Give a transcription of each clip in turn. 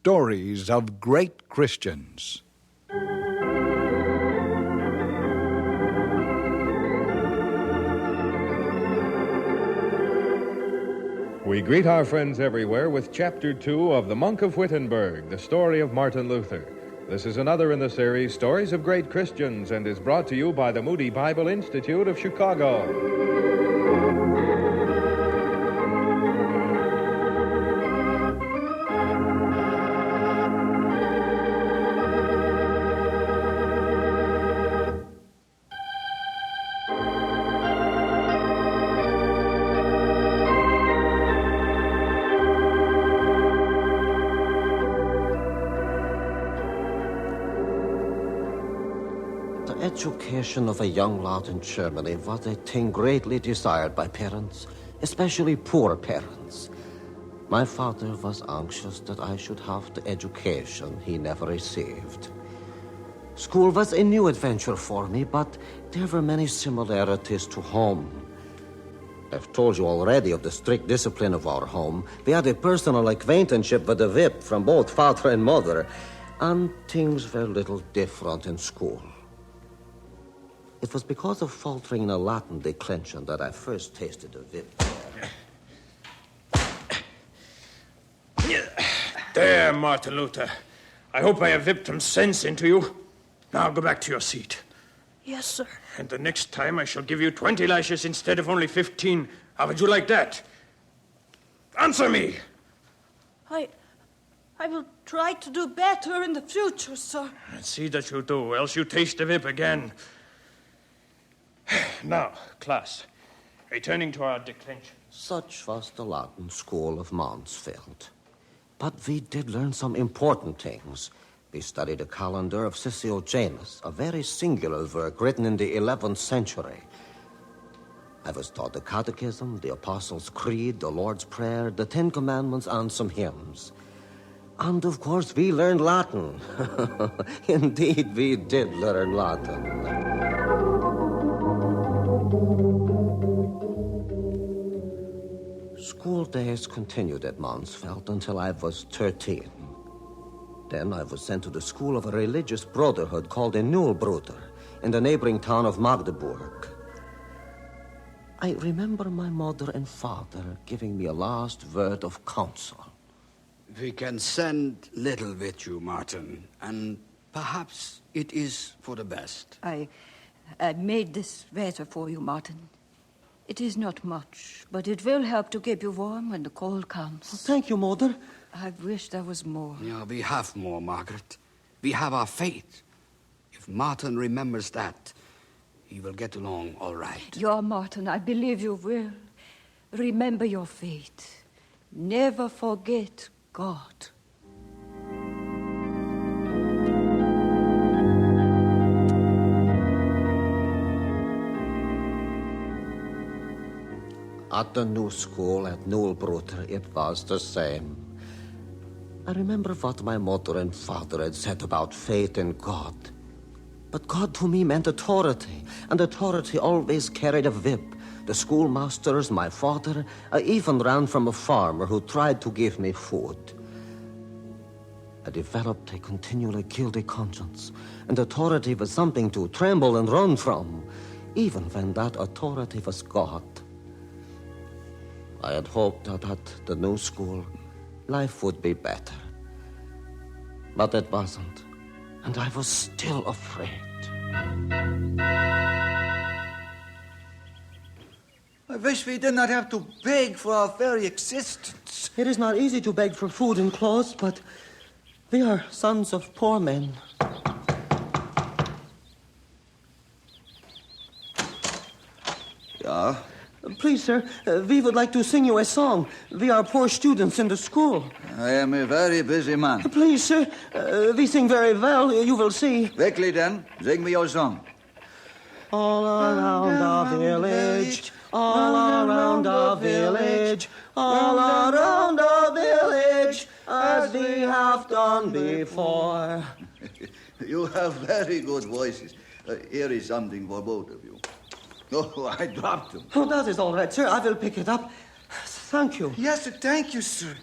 stories of great Christians. We greet our friends everywhere with Chapter 2 of The Monk of Wittenberg, the story of Martin Luther. This is another in the series, Stories of Great Christians, and is brought to you by the Moody Bible Institute of Chicago. The education of a young lad in Germany was a thing greatly desired by parents, especially poor parents. My father was anxious that I should have the education he never received. School was a new adventure for me, but there were many similarities to home. I've told you already of the strict discipline of our home. We had a personal acquaintanceship with the whip from both father and mother, and things were a little different in school. It was because of faltering in a Latin declension that I first tasted the whip. There, Martin Luther. I hope I have whipped some sense into you. Now go back to your seat. Yes, sir. And the next time I shall give you 20 lashes instead of only 15. How would you like that? Answer me! I will try to do better in the future, sir. See that you do, else you taste the whip again. Now, class, returning to our declension. Such was the Latin school of Mansfeld. But we did learn some important things. We studied the calendar of Janus, a very singular work written in the 11th century. I was taught the Catechism, the Apostles' Creed, the Lord's Prayer, the Ten Commandments, and some hymns. And, of course, we learned Latin. Indeed, we did learn Latin. School days continued at Mansfeld until I was 13. Then I was sent to the school of a religious brotherhood called a Nullbruder in the neighboring town of Magdeburg. I remember my mother and father giving me a last word of counsel. We can send little with you, Martin, and perhaps it is for the best. I made this sweater for you, Martin. It is not much, but it will help to keep you warm when the cold comes. Thank you, Mother. I wish there was more. Yeah, we have more, Margaret. We have our faith. If Martin remembers that, he will get along all right. Your Martin, I believe you will. Remember your faith. Never forget God. At the new school at Nullbruder, it was the same. I remember what my mother and father had said about faith in God. But God to me meant authority, and authority always carried a whip. The schoolmasters, my father, I even ran from a farmer who tried to give me food. I developed a continually guilty conscience, and authority was something to tremble and run from, even when that authority was God. I had hoped that at the new school, life would be better. But it wasn't, and I was still afraid. I wish we did not have to beg for our very existence. It is not easy to beg for food and clothes, but we are sons of poor men. Yeah? Please, sir, we would like to sing you a song. We are poor students in the school. I am a very busy man. Please, sir, we sing very well, you will see. Quickly then, sing me your song. All around the village, all around the village, all around the village, as we have done before. You have very good voices. Here is something for both of you. Oh, I dropped them. Oh, that is all right, sir. I will pick it up. Thank you. Yes, thank you, sir.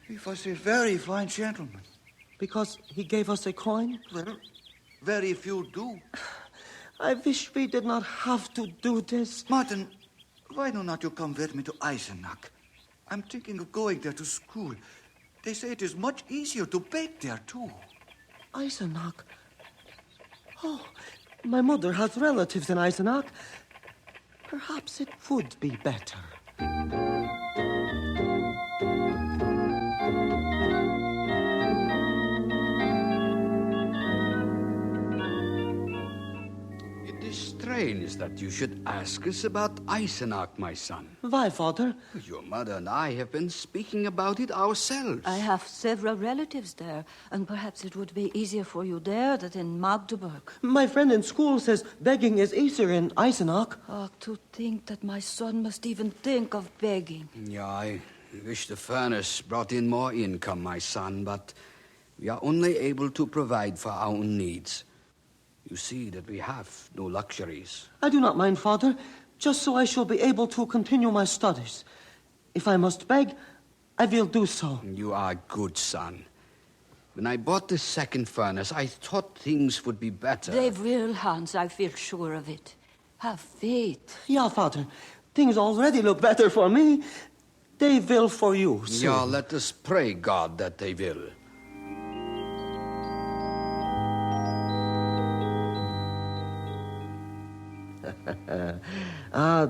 He was a very fine gentleman. Because he gave us a coin? Well, very few do. I wish we did not have to do this. Martin, why do not you come with me to Eisenach? I'm thinking of going there to school. They say it is much easier to bake there, too. Eisenach? Oh, my mother has relatives in Eisenach. Perhaps it would be better. It is strange that you should ask us about Eisenach, my son. Why, Father? Your mother and I have been speaking about it ourselves. I have several relatives there, and perhaps it would be easier for you there than in Magdeburg. My friend in school says begging is easier in Eisenach. Oh, to think that my son must even think of begging. Yeah, I wish the furnace brought in more income, my son, but we are only able to provide for our own needs. You see that we have no luxuries. I do not mind, Father, just so I shall be able to continue my studies. If I must beg, I will do so. You are a good son. When I bought the second furnace, I thought things would be better. They will, Hans, I feel sure of it. Have faith. Yeah, Father, things already look better for me. They will for you, soon. Yeah, let us pray God that they will.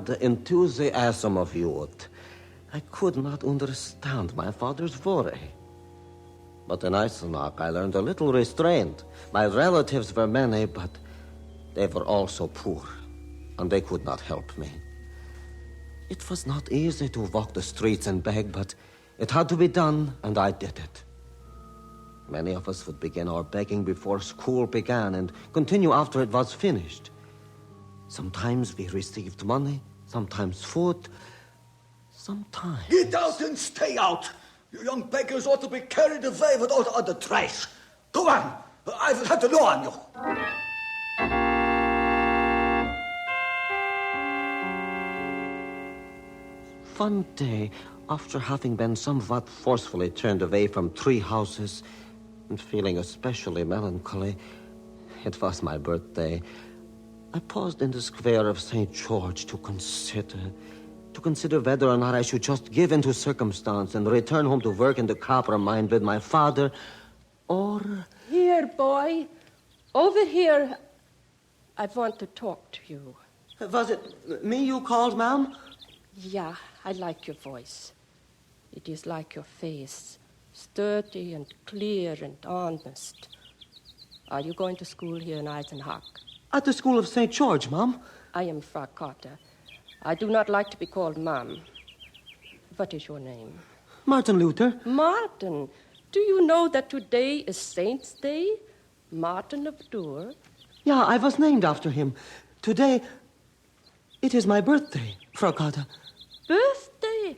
The enthusiasm of youth. I could not understand my father's worry. But in Eisenach, I learned a little restraint. My relatives were many, but they were also poor, and they could not help me. It was not easy to walk the streets and beg, but it had to be done, and I did it. Many of us would begin our begging before school began and continue after it was finished. Sometimes we received money, sometimes food, sometimes... Get out and stay out! You young beggars ought to be carried away with all the other trash. Go on! I will have the law on you. One day, after having been somewhat forcefully turned away from 3 houses and feeling especially melancholy, it was my birthday. I paused in the square of St. George to consider whether or not I should just give in to circumstance and return home to work in the copper mine with my father, or... Here, boy. Over here. I want to talk to you. Was it me you called, ma'am? Yeah, I like your voice. It is like your face. Sturdy and clear and honest. Are you going to school here in Eisenach? At the school of St. George, Ma'am. I am Frau Carter. I do not like to be called Ma'am. What is your name? Martin Luther. Martin. Do you know that today is Saint's Day? Martin of Tours. Yeah, I was named after him. Today, it is my birthday, Frau Carter. Birthday?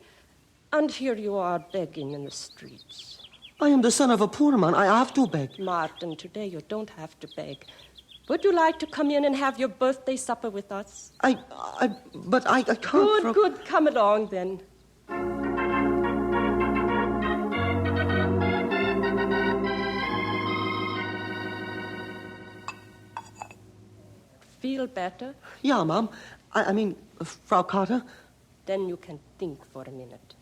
And here you are begging in the streets. I am the son of a poor man. I have to beg. Martin, today you don't have to beg. Would you like to come in and have your birthday supper with us? But I can't... Good. Come along, then. Feel better? Yeah, Ma'am. I mean, Frau Carter. Then you can think for a minute.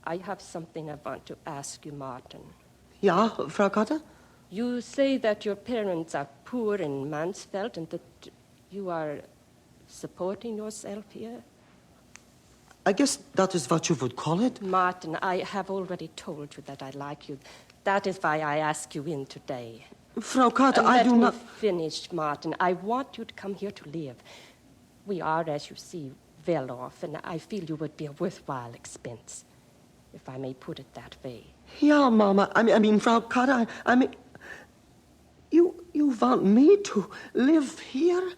I have something I want to ask you, Martin. Yeah, Frau Carter? You say that your parents are poor in Mansfeld and that you are supporting yourself here? I guess that is what you would call it. Martin, I have already told you that I like you. That is why I ask you in today. Frau Carter, I do not... Let me finish, Martin. I want you to come here to live. We are, as you see, well off, and I feel you would be a worthwhile expense, if I may put it that way. Yeah, Mama. I mean, Frau Carter, I mean... You want me to live here?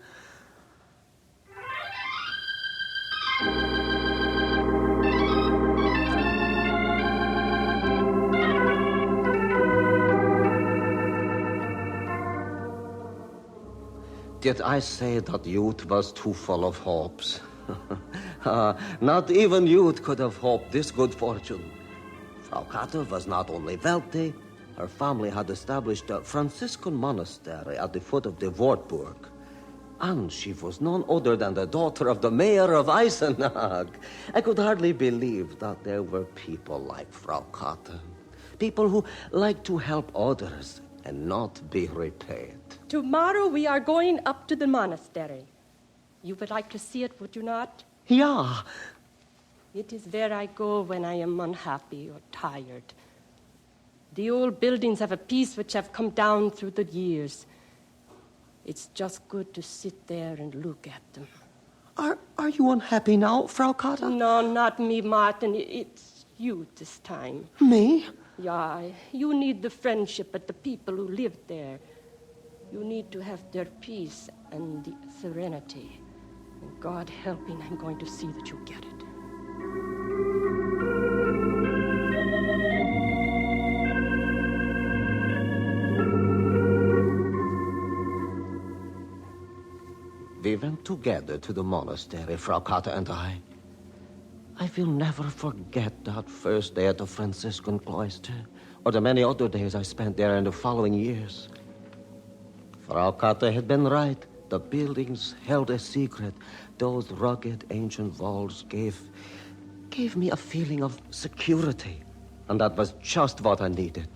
Did I say that youth was too full of hopes? Not even youth could have hoped this good fortune. Frau Katte was not only wealthy, her family had established a Franciscan monastery at the foot of the Wartburg. And she was none other than the daughter of the mayor of Eisenach. I could hardly believe that there were people like Frau Katte. People who like to help others and not be repaid. Tomorrow we are going up to the monastery. You would like to see it, would you not? Yeah. It is where I go when I am unhappy or tired. The old buildings have a peace which have come down through the years. It's just good to sit there and look at them. Are you unhappy now, Frau Katte? No, not me, Martin. It's you this time. Me? Yeah, you need the friendship of the people who live there. You need to have their peace and the serenity. And God helping, I'm going to see that you get it. We went together to the monastery, Frau Katte and I. I will never forget that first day at the Franciscan cloister, or the many other days I spent there in the following years. Frau Katte had been right. The buildings held a secret. Those rugged ancient walls gave me a feeling of security, and that was just what I needed.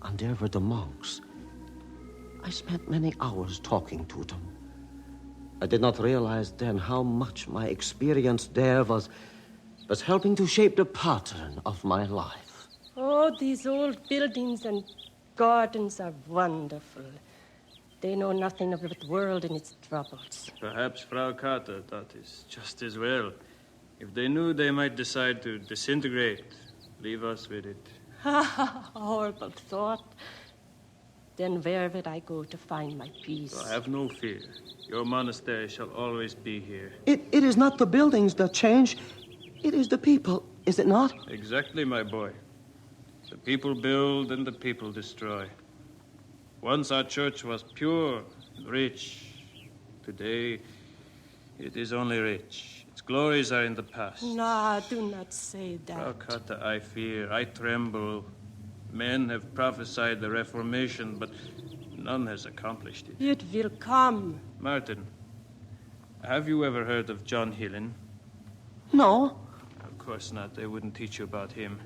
And there were the monks. I spent many hours talking to them. I did not realize then how much my experience there was helping to shape the pattern of my life. Oh, these old buildings and gardens are wonderful. They know nothing of the world and its troubles. Perhaps Frau Katte thought is just as well. If they knew, they might decide to disintegrate, leave us with it. Horrible thought. Then where would I go to find my peace? So have no fear. Your monastery shall always be here. It is not the buildings that change. It is the people, is it not? Exactly, my boy. The people build and the people destroy. Once our church was pure and rich. Today, it is only rich. Its glories are in the past. No, do not say that. Frau Katte, I fear, I tremble. Men have prophesied the Reformation, but none has accomplished it. It will come. Martin, have you ever heard of John Hillen? No. Of course not. They wouldn't teach you about him.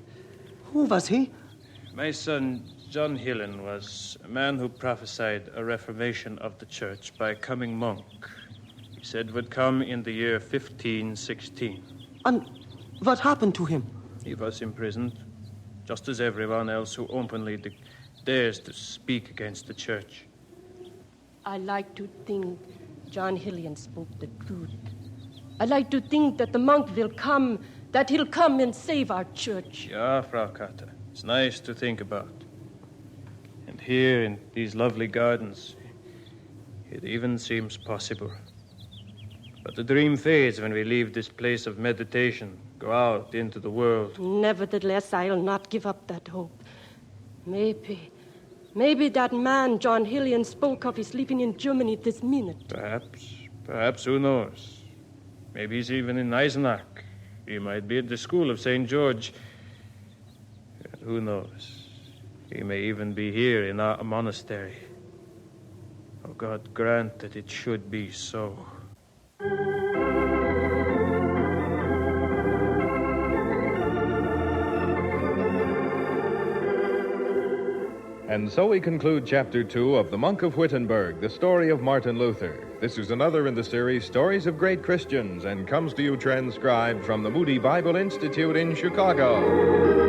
Who was he? My son, John Hillen, was a man who prophesied a reformation of the church by a coming monk. He said would come in the year 1516. And what happened to him? He was imprisoned, just as everyone else who openly dares to speak against the church. I like to think John Hillian spoke the truth. I like to think that the monk will come, that he'll come and save our church. Yeah, Frau Katte. It's nice to think about. And here in these lovely gardens, it even seems possible. But the dream fades when we leave this place of meditation, go out into the world. Nevertheless, I'll not give up that hope. Maybe that man John Hillian spoke of is living in Germany this minute. Perhaps, who knows? Maybe he's even in Eisenach. He might be at the school of St. George. Who knows? He may even be here in our monastery. Oh, God grant that it should be so. And so we conclude Chapter 2 of The Monk of Wittenberg, the story of Martin Luther. This is another in the series, Stories of Great Christians, and comes to you transcribed from the Moody Bible Institute in Chicago.